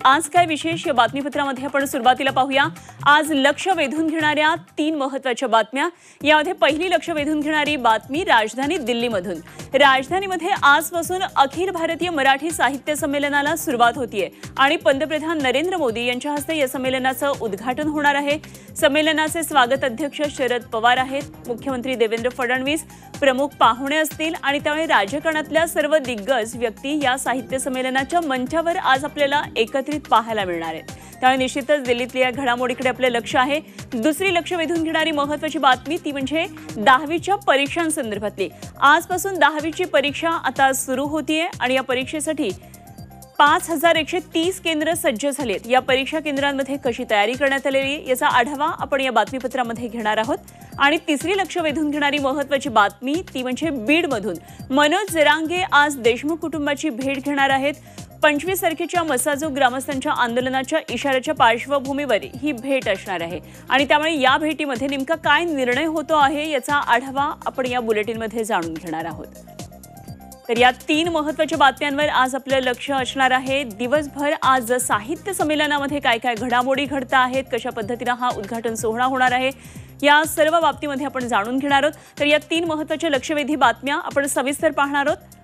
आज काय विशेष या बातमीपत्रामध्ये आपण सुरुवातीला पाहूया। आज लक्ष वेधून घेणाऱ्या 3 महत्त्वाच्या बातम्या। यामध्ये पहिली लक्ष वेधून घेणारी बातमी राजधानी दिल्लीमधून। राजधानीमध्ये आजपासून अखिल भारतीय मराठी साहित्य संमेलनाला सुरुवात होतीये आणि पंतप्रधान नरेंद्र मोदी यांच्या हस्ते या संमेलनाचं उद्घाटन होणार आहे। संमेलनाचे स्वागत अध्यक्ष शरद पवार आहेत। मुख्यमंत्री देवेंद्र फडणवीस प्रमुख पाहुणे असतील आणि त्यामुळे राजकारणातल्या सर्व दिग्गज व्यक्ती या साहित्य संमेलनाच्या मंचावर आज आपल्याला एकत्रित पाहायला मिळणार आहेत। त्यामुळे निश्चितच दिल्लीतल्या घडामोडीकडे आपले लक्ष आहे। दुसरी लक्ष वेधून घेणारी महत्त्वाची बातमी ती म्हणजे 10वीच्या परीक्षांसंदर्भातली। आजपासून 10वीची परीक्षा आता सुरू होतीये आणि या परीक्षेसाठी 5130 केंद्र सज्ज झालेत। या परीक्षा केंद्रांमध्ये कशी तयारी करण्यात आलेली आहे याचा आढावा आपण या बातमीपत्रामध्ये घेणार आहोत। आणि तिसरी लक्ष वेधून घेणारी महत्त्वाची बातमी ती म्हणजे बीडमधून मनोज जरांगे आज देशमुख कुटुंबाची भेट घेणार आहेत। 25 तारखेच्या मसाजोग ग्रामस्थांच्या आंदोलनाच्या इशाऱ्याच्या पार्श्वभूमीवर ही भेट असणार आहे आणि त्यामुळे या भेटीमध्ये नेमका काय निर्णय होतो आहे याचा आढावा आपण या बुलेटिनमध्ये जाणून घेणार आहोत। तर या 3 महत्त्वाच्या बातम्यांवर आज आपलं लक्ष असणार आहे। दिवसभर आज साहित्य संमेलनामध्ये काय काय घडामोडी घडत आहेत, कशा पद्धतीने हा उद्घाटन सोहळा होणार आहे या सर्व बाबतीमध्ये आपण जाणून घेणार आहोत। तर या 3 महत्त्वाच्या लक्षवेधी बातम्या आपण सविस्तर पाहणार आहोत।